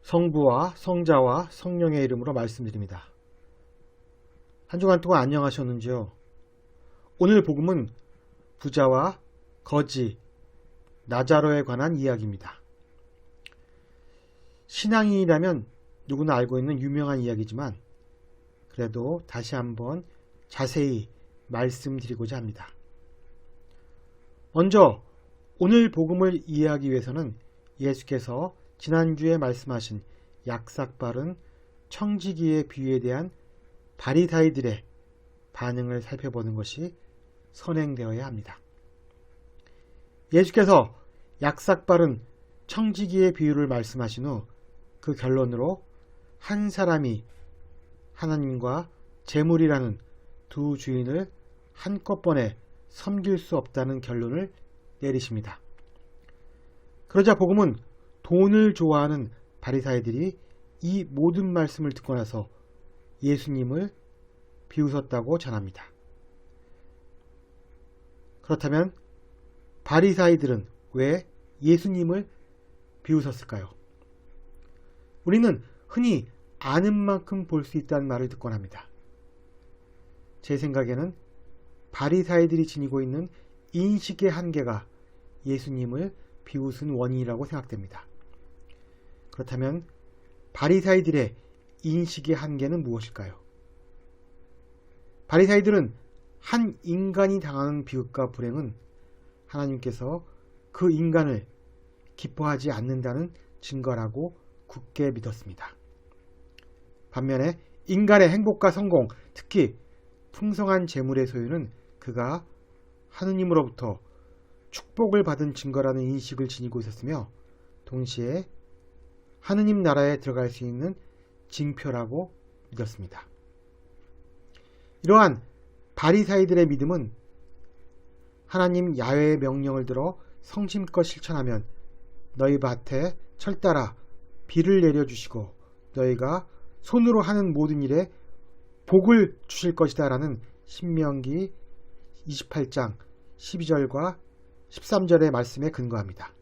성부와 성자와 성령의 이름으로 말씀드립니다. 한 주간 동안 안녕하셨는지요? 오늘 복음은 부자와 거지, 나자로에 관한 이야기입니다. 신앙인이라면 누구나 알고 있는 유명한 이야기지만 그래도 다시 한번 자세히 말씀드리고자 합니다. 먼저 오늘 복음을 이해하기 위해서는 예수께서 지난주에 말씀하신 약삭빠른 청지기의 비유에 대한 바리사이들의 반응을 살펴보는 것이 선행되어야 합니다. 예수께서 약삭빠른 청지기의 비유를 말씀하신 후 그 결론으로 한 사람이 하나님과 재물이라는 두 주인을 한꺼번에 섬길 수 없다는 결론을 내리십니다. 그러자 복음은 돈을 좋아하는 바리사이들이 이 모든 말씀을 듣고 나서 예수님을 비웃었다고 전합니다. 그렇다면 바리사이들은 왜 예수님을 비웃었을까요? 우리는 흔히 아는 만큼 볼 수 있다는 말을 듣곤 합니다. 제 생각에는 바리사이들이 지니고 있는 인식의 한계가 예수님을 비웃은 원인이라고 생각됩니다. 그렇다면 바리사이들의 인식의 한계는 무엇일까요? 바리사이들은 한 인간이 당하는 비극과 불행은 하나님께서 그 인간을 기뻐하지 않는다는 증거라고 굳게 믿었습니다. 반면에 인간의 행복과 성공, 특히 풍성한 재물의 소유는 그가 하느님으로부터 축복을 받은 증거라는 인식을 지니고 있었으며 동시에 하느님 나라에 들어갈 수 있는 징표라고 믿었습니다. 이러한 바리사이들의 믿음은 하나님 야훼의 명령을 들어 성심껏 실천하면 너희 밭에 철따라 비를 내려주시고 너희가 손으로 하는 모든 일에 복을 주실 것이다 라는 신명기 28장 12절과 13절의 말씀에 근거합니다.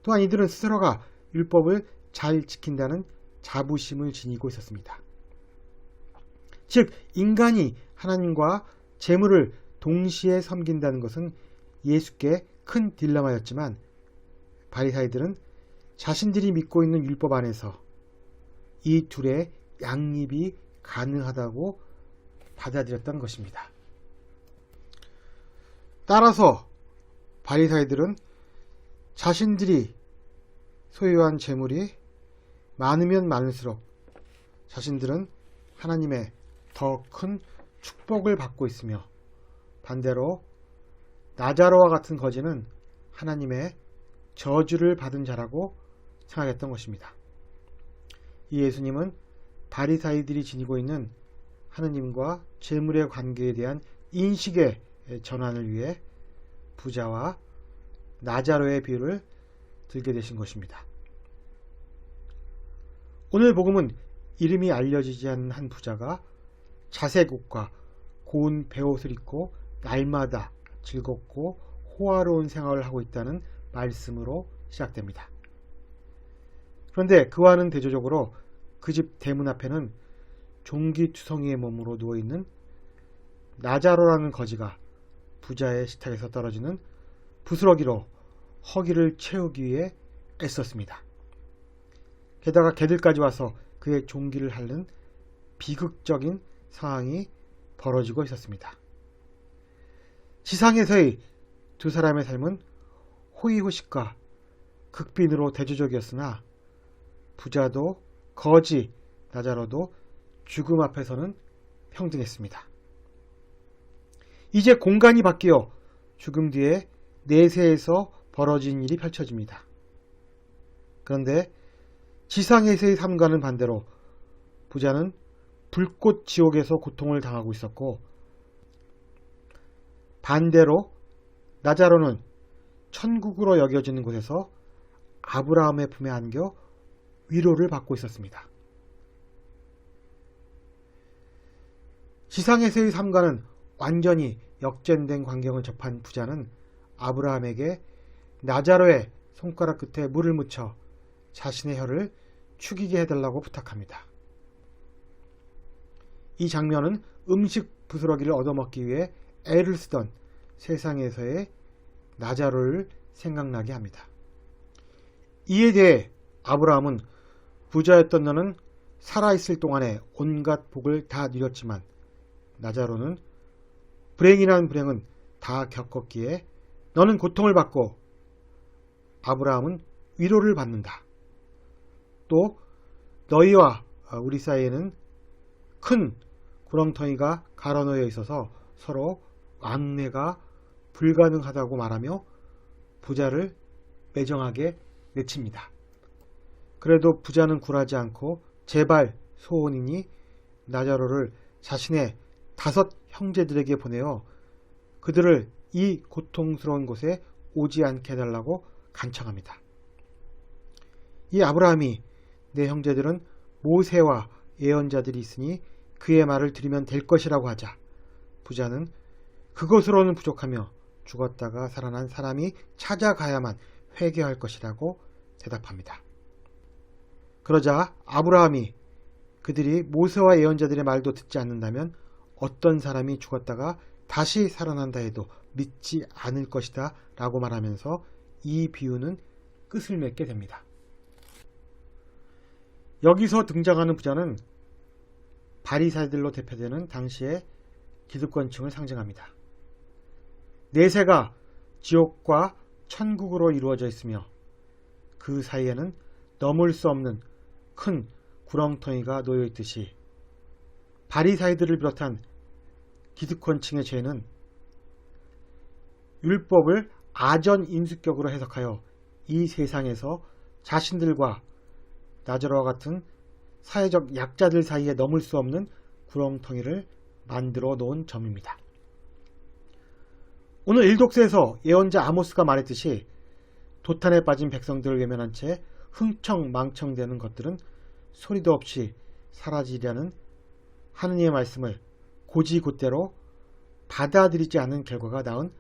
또한 이들은 스스로가 율법을 잘 지킨다는 자부심을 지니고 있었습니다. 즉 인간이 하나님과 재물을 동시에 섬긴다는 것은 예수께 큰 딜레마였지만 바리사이들은 자신들이 믿고 있는 율법 안에서 이 둘의 양립이 가능하다고 받아들였던 것입니다. 따라서 바리사이들은 자신들이 소유한 재물이 많으면 많을수록 자신들은 하나님의 더 큰 축복을 받고 있으며 반대로 나자로와 같은 거지는 하나님의 저주를 받은 자라고 생각했던 것입니다. 이 예수님은 바리사이들이 지니고 있는 하느님과 재물의 관계에 대한 인식의 전환을 위해 부자와 나자로의 비유를 들게 되신 것입니다. 오늘 복음은 이름이 알려지지 않은 한 부자가 자색 옷과 고운 베옷을 입고 날마다 즐겁고 호화로운 생활을 하고 있다는 말씀으로 시작됩니다. 그런데 그와는 대조적으로 그 집 대문 앞에는 종기투성이의 몸으로 누워있는 나자로라는 거지가 부자의 식탁에서 떨어지는 부스러기로 허기를 채우기 위해 애썼습니다. 게다가 개들까지 와서 그의 종기를 핥는 비극적인 상황이 벌어지고 있었습니다. 지상에서의 두 사람의 삶은 호의호식과 극빈으로 대조적이었으나 부자도 거지 나자로도 죽음 앞에서는 평등했습니다. 이제 공간이 바뀌어 죽음 뒤에 내세에서 벌어진 일이 펼쳐집니다. 그런데 지상에서의 삶과는 반대로 부자는 불꽃 지옥에서 고통을 당하고 있었고 반대로 나자로는 천국으로 여겨지는 곳에서 아브라함의 품에 안겨 위로를 받고 있었습니다. 지상에서의 삶과는 완전히 역전된 광경을 접한 부자는 아브라함에게 나자로의 손가락 끝에 물을 묻혀 자신의 혀를 축이게 해달라고 부탁합니다. 이 장면은 음식 부스러기를 얻어먹기 위해 애를 쓰던 세상에서의 나자로를 생각나게 합니다. 이에 대해 아브라함은 부자였던 너는 살아있을 동안에 온갖 복을 다 누렸지만 나자로는 불행이란 불행은 다 겪었기에 너는 고통을 받고 아브라함은 위로를 받는다. 또 너희와 우리 사이에는 큰 구렁텅이가 갈아놓여 있어서 서로 왕래가 불가능하다고 말하며 부자를 매정하게 내칩니다. 그래도 부자는 굴하지 않고 제발 소원이니 나자로를 자신의 5 형제들에게 보내어 그들을 이 고통스러운 곳에 오지 않게 해달라고 간청합니다. 이 아브라함이 내 형제들은 모세와 예언자들이 있으니 그의 말을 들으면 될 것이라고 하자 부자는 그것으로는 부족하며 죽었다가 살아난 사람이 찾아가야만 회개할 것이라고 대답합니다. 그러자 아브라함이 그들이 모세와 예언자들의 말도 듣지 않는다면 어떤 사람이 죽었다가 다시 살아난다 해도 믿지 않을 것이다 라고 말하면서 이 비유는 끝을 맺게 됩니다. 여기서 등장하는 부자는 바리사이들로 대표되는 당시의 기득권층을 상징합니다. 내세가 지옥과 천국으로 이루어져 있으며 그 사이에는 넘을 수 없는 큰 구렁텅이가 놓여 있듯이 바리사이들을 비롯한 기득권층의 죄는 율법을 아전인수격으로 해석하여 이 세상에서 자신들과 나자로와 같은 사회적 약자들 사이에 넘을 수 없는 구렁텅이를 만들어 놓은 점입니다. 오늘 일독서에서 예언자 아모스가 말했듯이 도탄에 빠진 백성들을 외면한 채 흥청망청되는 것들은 소리도 없이 사라지려는 하느님의 말씀을 고지곧대로 받아들이지 않은 결과가 낳은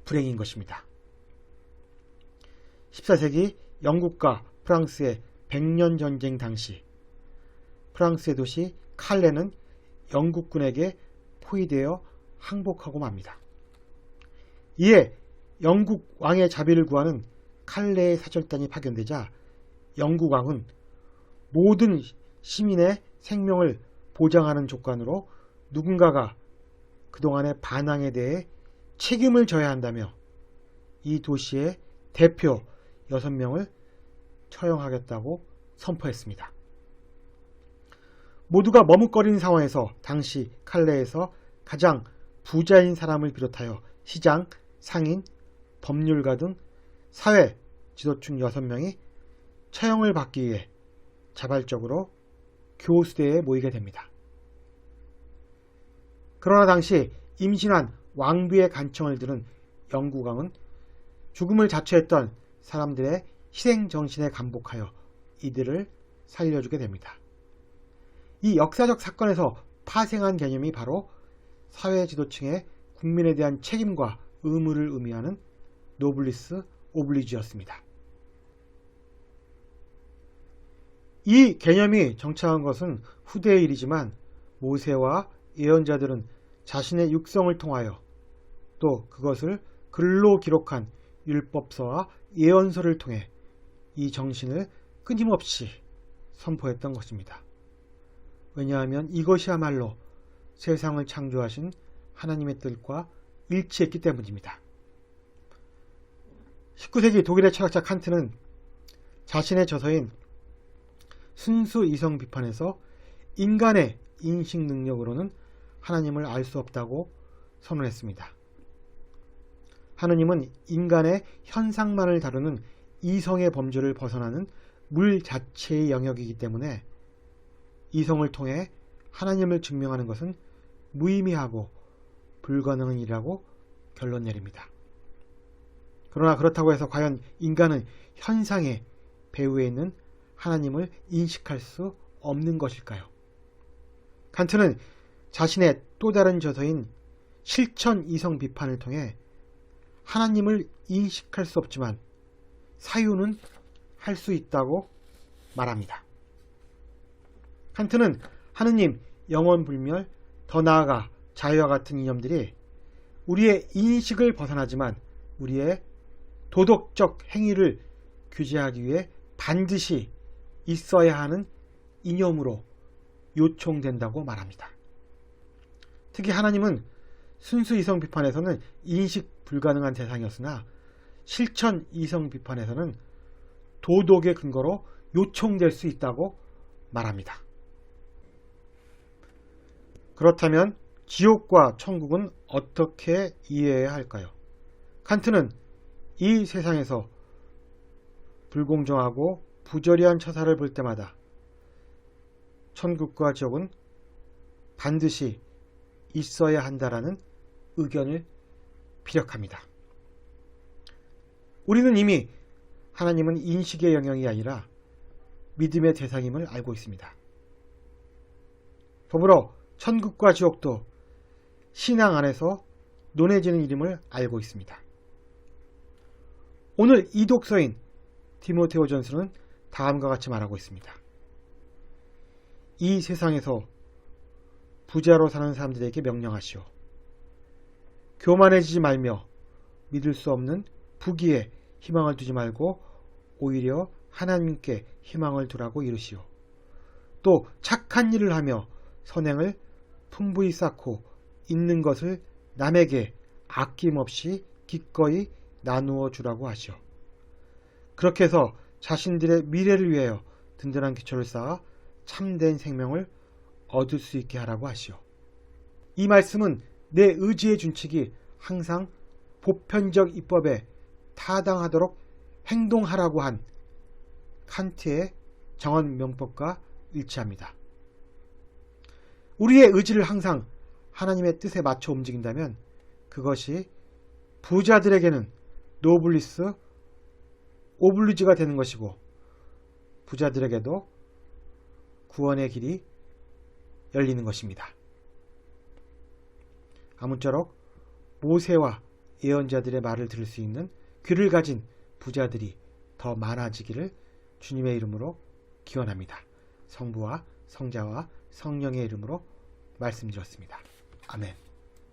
불행인 것입니다. 14세기 영국과 프랑스의 100년 전쟁 당시 프랑스의 도시 칼레는 영국군에게 포위되어 항복하고 맙니다. 이에 영국 왕의 자비를 구하는 칼레의 사절단이 파견되자 영국 왕은 모든 시민의 생명을 보장하는 조건으로 누군가가 그동안의 반항에 대해 책임을 져야 한다며 이 도시의 대표 6명을 처형하겠다고 선포했습니다. 모두가 머뭇거리는 상황에서 당시 칼레에서 가장 부자인 사람을 비롯하여 시장, 상인, 법률가 등 사회 지도층 6명이 처형을 받기 위해 자발적으로 교수대에 모이게 됩니다. 그러나 당시 임신한 왕비의 간청을 들은 영국왕은 죽음을 자처했던 사람들의 희생정신에 감복하여 이들을 살려주게 됩니다. 이 역사적 사건에서 파생한 개념이 바로 사회 지도층의 국민에 대한 책임과 의무를 의미하는 노블리스 오블리주였습니다. 이 개념이 정착한 것은 후대의 일이지만 모세와 예언자들은 자신의 육성을 통하여 또 그것을 글로 기록한 율법서와 예언서를 통해 이 정신을 끊임없이 선포했던 것입니다. 왜냐하면 이것이야말로 세상을 창조하신 하나님의 뜻과 일치했기 때문입니다. 19세기 독일의 철학자 칸트는 자신의 저서인 순수 이성 비판에서 인간의 인식 능력으로는 하나님을 알 수 없다고 선언했습니다. 하나님은 인간의 현상만을 다루는 이성의 범주를 벗어나는 물 자체의 영역이기 때문에 이성을 통해 하나님을 증명하는 것은 무의미하고 불가능한 일이라고 결론 내립니다. 그러나 그렇다고 해서 과연 인간은 현상의 배후에 있는 하나님을 인식할 수 없는 것일까요? 칸트는 자신의 또 다른 저서인 실천 이성 비판을 통해 하나님을 인식할 수 없지만 사유는 할 수 있다고 말합니다. 칸트는 하느님, 영원불멸, 더 나아가 자유와 같은 이념들이 우리의 인식을 벗어나지만 우리의 도덕적 행위를 규제하기 위해 반드시 있어야 하는 이념으로 요청된다고 말합니다. 특히 하나님은 순수 이성 비판에서는 인식 불가능한 대상이었으나 실천 이성 비판에서는 도덕의 근거로 요청될 수 있다고 말합니다. 그렇다면 지옥과 천국은 어떻게 이해해야 할까요? 칸트는 이 세상에서 불공정하고 부조리한 처사를 볼 때마다 천국과 지옥은 반드시 있어야 한다라는 의견을 피력합니다. 우리는 이미 하나님은 인식의 영역이 아니라 믿음의 대상임을 알고 있습니다. 더불어 천국과 지옥도 신앙 안에서 논해지는 이름을 알고 있습니다. 오늘 이 독서인 디모데후전서는 다음과 같이 말하고 있습니다. 이 세상에서 부자로 사는 사람들에게 명령하시오. 교만해지지 말며 믿을 수 없는 부귀에 희망을 두지 말고 오히려 하나님께 희망을 두라고 이르시오. 또 착한 일을 하며 선행을 풍부히 쌓고 있는 것을 남에게 아낌없이 기꺼이 나누어 주라고 하시오. 그렇게 해서 자신들의 미래를 위하여 든든한 기초를 쌓아 참된 생명을 얻을 수 있게 하라고 하시오. 이 말씀은 내 의지의 준칙이 항상 보편적 입법에 타당하도록 행동하라고 한 칸트의 정언 명법과 일치합니다. 우리의 의지를 항상 하나님의 뜻에 맞춰 움직인다면 그것이 부자들에게는 노블리스 오블리주가 되는 것이고 부자들에게도 구원의 길이 열리는 것입니다. 아무쪼록 모세와 예언자들의 말을 들을 수 있는 귀를 가진 부자들이 더 많아지기를 주님의 이름으로 기원합니다. 성부와 성자와 성령의 이름으로 말씀드렸습니다. 아멘.